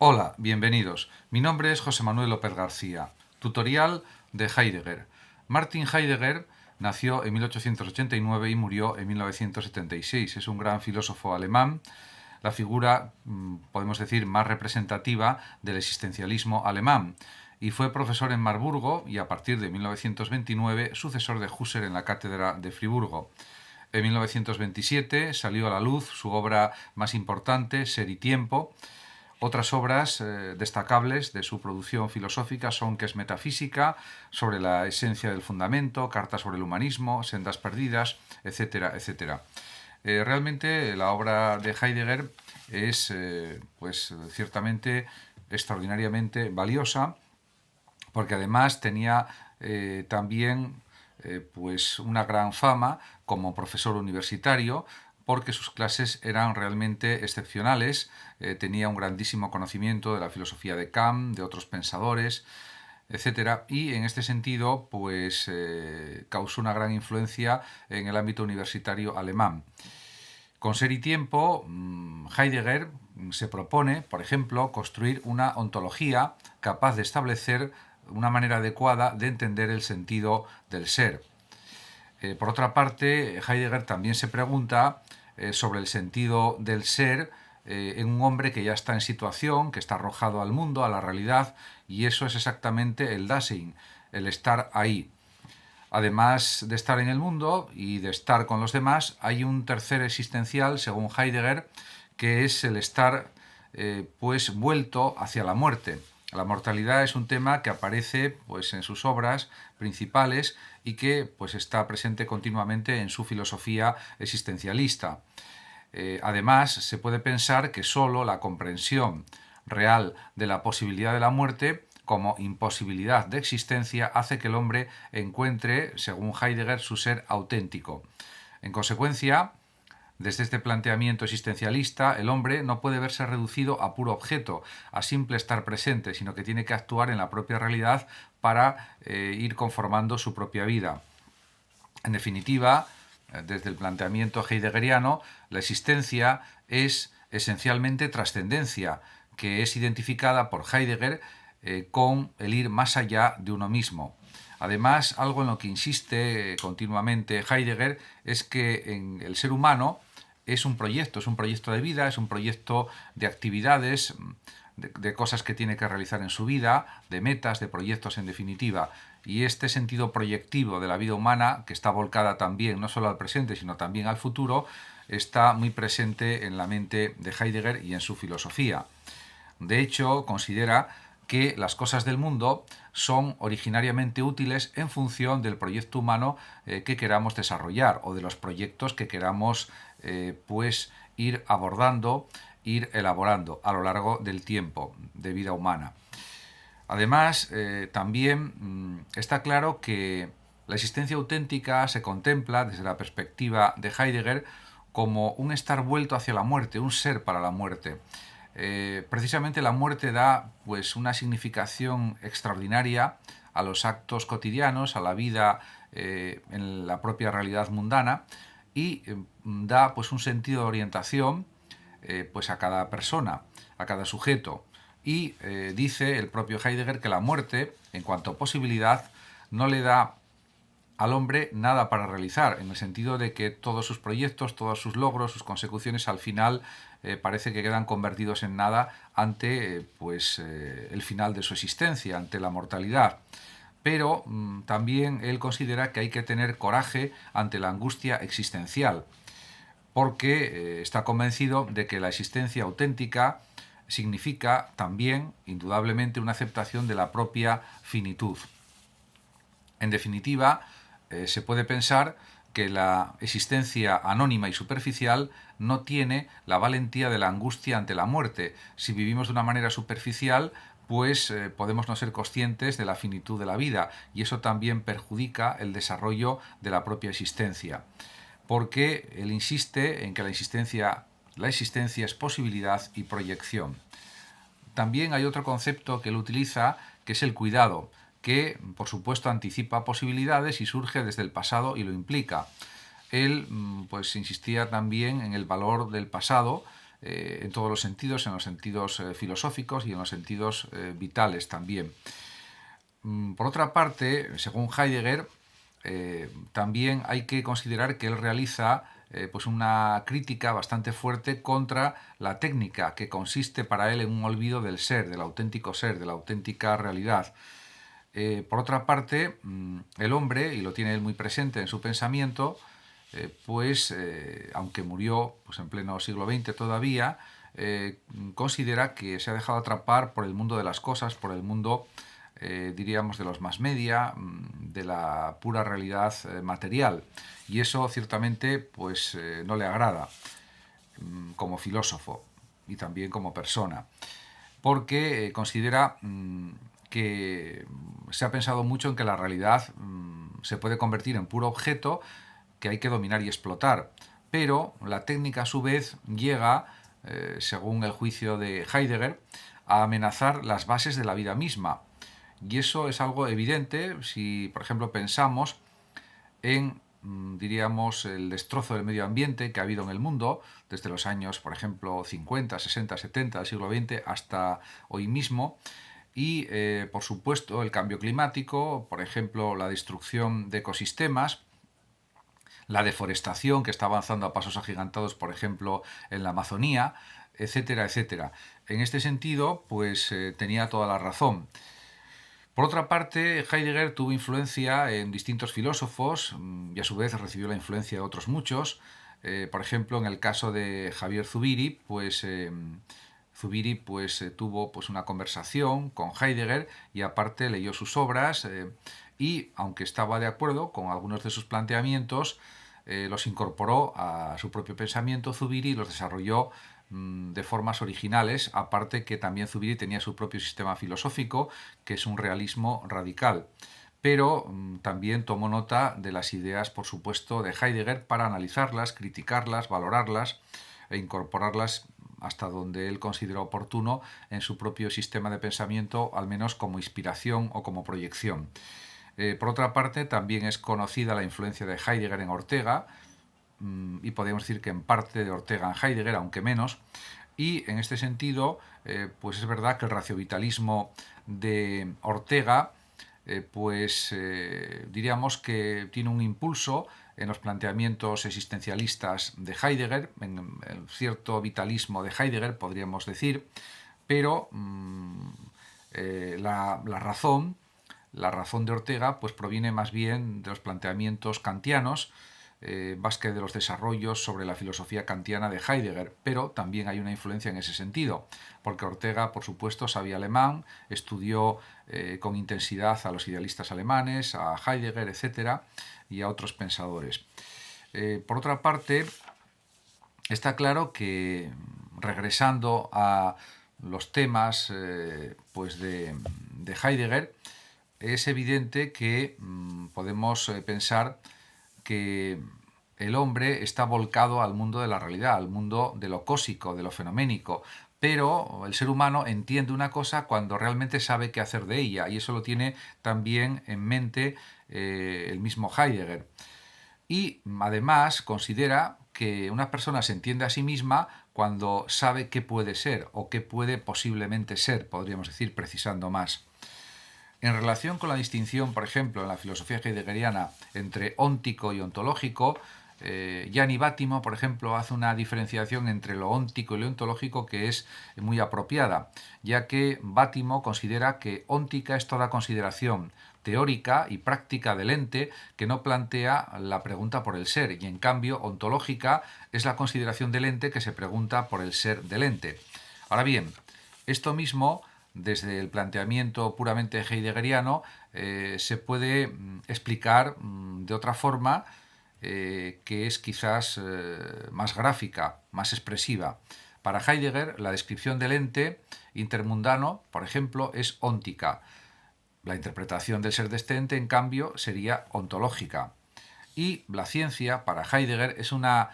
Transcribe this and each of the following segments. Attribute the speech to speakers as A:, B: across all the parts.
A: Hola, bienvenidos. Mi nombre es José Manuel López García. Tutorial de Heidegger. Martin Heidegger nació en 1889 y murió en 1976. Es un gran filósofo alemán, la figura, podemos decir, más representativa del existencialismo alemán. Y fue profesor en Marburgo y a partir de 1929 sucesor de Husserl en la cátedra de Friburgo. En 1927 salió a la luz su obra más importante, Ser y Tiempo. Otras obras destacables de su producción filosófica son Que es metafísica, Sobre la esencia del fundamento, Carta sobre el humanismo, Sendas perdidas, etcétera, etcétera. Realmente la obra de Heidegger es pues ciertamente extraordinariamente valiosa, porque además tenía también pues una gran fama como profesor universitario, porque sus clases eran realmente excepcionales. Tenía un grandísimo conocimiento de la filosofía de Kant, de otros pensadores, etcétera, y en este sentido pues causó una gran influencia en el ámbito universitario alemán. Con Ser y Tiempo, Heidegger se propone, por ejemplo, construir una ontología capaz de establecer una manera adecuada de entender el sentido del ser. Por otra parte, Heidegger también se pregunta sobre el sentido del ser en un hombre que ya está en situación, que está arrojado al mundo, a la realidad, y eso es exactamente el Dasein, el estar ahí. Además de estar en el mundo y de estar con los demás, hay un tercer existencial, según Heidegger, que es el estar pues vuelto hacia la muerte. La mortalidad es un tema que aparece pues en sus obras principales y que pues está presente continuamente en su filosofía existencialista. Además, se puede pensar que sólo la comprensión real de la posibilidad de la muerte como imposibilidad de existencia hace que el hombre encuentre, según Heidegger, su ser auténtico. En consecuencia, desde este planteamiento existencialista, el hombre no puede verse reducido a puro objeto, a simple estar presente, sino que tiene que actuar en la propia realidad para ir conformando su propia vida. En definitiva, desde el planteamiento heideggeriano, la existencia es esencialmente trascendencia, que es identificada por Heidegger con el ir más allá de uno mismo. Además, algo en lo que insiste continuamente Heidegger es que en el ser humano es un proyecto de vida, es un proyecto de actividades, de cosas que tiene que realizar en su vida, de metas, de proyectos en definitiva. Y este sentido proyectivo de la vida humana, que está volcada también no solo al presente, sino también al futuro, está muy presente en la mente de Heidegger y en su filosofía. De hecho, considera que las cosas del mundo son originariamente útiles en función del proyecto humano que queramos desarrollar o de los proyectos que queramos pues ir abordando, ir elaborando a lo largo del tiempo de vida humana. Además, también está claro que la existencia auténtica se contempla desde la perspectiva de Heidegger como un estar vuelto hacia la muerte, un ser para la muerte. Precisamente la muerte da pues una significación extraordinaria a los actos cotidianos, a la vida en la propia realidad mundana y da pues un sentido de orientación pues a cada persona, a cada sujeto. Y dice el propio Heidegger que la muerte, en cuanto a posibilidad, no le da al hombre nada para realizar, en el sentido de que todos sus proyectos, todos sus logros, sus consecuciones al final parece que quedan convertidos en nada ante el final de su existencia, ante la mortalidad. Pero también él considera que hay que tener coraje ante la angustia existencial, porque está convencido de que la existencia auténtica significa también, indudablemente, una aceptación de la propia finitud. En definitiva, se puede pensar que la existencia anónima y superficial no tiene la valentía de la angustia ante la muerte. Si vivimos de una manera superficial, pues podemos no ser conscientes de la finitud de la vida y eso también perjudica el desarrollo de la propia existencia. Porque él insiste en que la existencia es posibilidad y proyección. También hay otro concepto que él utiliza, que es el cuidado, que por supuesto anticipa posibilidades y surge desde el pasado y lo implica. Él pues insistía también en el valor del pasado en todos los sentidos, en los sentidos filosóficos y en los sentidos vitales también. Por otra parte, según Heidegger, también hay que considerar que él realiza pues una crítica bastante fuerte contra la técnica, que consiste para él en un olvido del ser, del auténtico ser, de la auténtica realidad. Por otra parte, el hombre, y lo tiene él muy presente en su pensamiento, aunque murió pues, en pleno siglo XX todavía, considera que se ha dejado atrapar por el mundo de las cosas, por el mundo, diríamos, de los mass media, de la pura realidad material. Y eso ciertamente pues, no le agrada como filósofo y también como persona, porque considera que se ha pensado mucho en que la realidad se puede convertir en puro objeto que hay que dominar y explotar. Pero la técnica, a su vez, llega, según el juicio de Heidegger, a amenazar las bases de la vida misma. Y eso es algo evidente si, por ejemplo, pensamos en, diríamos, el destrozo del medio ambiente que ha habido en el mundo desde los años, por ejemplo, 50, 60, 70 del siglo XX hasta hoy mismo. Y, por supuesto, el cambio climático, por ejemplo, la destrucción de ecosistemas, la deforestación que está avanzando a pasos agigantados, por ejemplo, en la Amazonía, etcétera, etcétera. En este sentido, pues tenía toda la razón. Por otra parte, Heidegger tuvo influencia en distintos filósofos y a su vez recibió la influencia de otros muchos. Por ejemplo, en el caso de Javier Zubiri, pues Zubiri tuvo pues, una conversación con Heidegger y aparte leyó sus obras y, aunque estaba de acuerdo con algunos de sus planteamientos, los incorporó a su propio pensamiento Zubiri y los desarrolló de formas originales, aparte que también Zubiri tenía su propio sistema filosófico, que es un realismo radical. Pero también tomó nota de las ideas, por supuesto, de Heidegger para analizarlas, criticarlas, valorarlas e incorporarlas hasta donde él consideró oportuno en su propio sistema de pensamiento, al menos como inspiración o como proyección. Por otra parte, también es conocida la influencia de Heidegger en Ortega, y podríamos decir que en parte de Ortega en Heidegger, aunque menos, y en este sentido, pues es verdad que el raciovitalismo de Ortega, diríamos que tiene un impulso en los planteamientos existencialistas de Heidegger, en el cierto vitalismo de Heidegger, podríamos decir, pero la razón de Ortega pues proviene más bien de los planteamientos kantianos, más que de los desarrollos sobre la filosofía kantiana de Heidegger, pero también hay una influencia en ese sentido, porque Ortega, por supuesto, sabía alemán, estudió con intensidad a los idealistas alemanes, a Heidegger, etc., y a otros pensadores. Por otra parte, está claro que, regresando a los temas pues de Heidegger, es evidente que podemos pensar que el hombre está volcado al mundo de la realidad, al mundo de lo cósico, de lo fenoménico, pero el ser humano entiende una cosa cuando realmente sabe qué hacer de ella, y eso lo tiene también en mente el mismo Heidegger. Y además considera que una persona se entiende a sí misma cuando sabe qué puede ser o qué puede posiblemente ser, podríamos decir, precisando más. En relación con la distinción, por ejemplo, en la filosofía heideggeriana entre óntico y ontológico, Gianni Vattimo, por ejemplo, hace una diferenciación entre lo óntico y lo ontológico que es muy apropiada, ya que Vattimo considera que óntica es toda consideración teórica y práctica del ente que no plantea la pregunta por el ser, y en cambio ontológica es la consideración del ente que se pregunta por el ser del ente. Ahora bien, esto mismo, desde el planteamiento puramente heideggeriano, se puede explicar de otra forma que es quizás más gráfica, más expresiva. Para Heidegger, la descripción del ente intermundano, por ejemplo, es óntica. La interpretación del ser de este ente, en cambio, sería ontológica. Y la ciencia, para Heidegger, es una,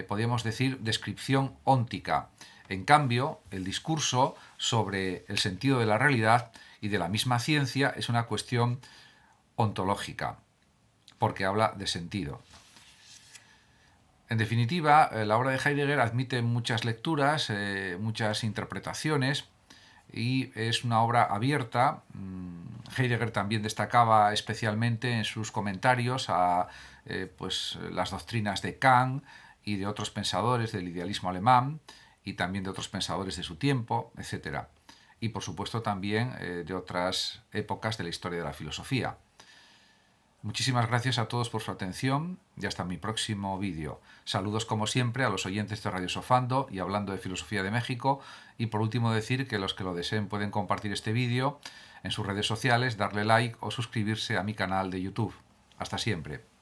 A: podríamos decir, descripción óntica. En cambio, el discurso sobre el sentido de la realidad y de la misma ciencia es una cuestión ontológica, porque habla de sentido. En definitiva, la obra de Heidegger admite muchas lecturas, muchas interpretaciones y es una obra abierta. Heidegger también destacaba especialmente en sus comentarios a pues, las doctrinas de Kant y de otros pensadores del idealismo alemán y también de otros pensadores de su tiempo, etc. Y por supuesto también de otras épocas de la historia de la filosofía. Muchísimas gracias a todos por su atención y hasta mi próximo vídeo. Saludos como siempre a los oyentes de Radio Sofando y Hablando de Filosofía de México. Y por último decir que los que lo deseen pueden compartir este vídeo en sus redes sociales, darle like o suscribirse a mi canal de YouTube. Hasta siempre.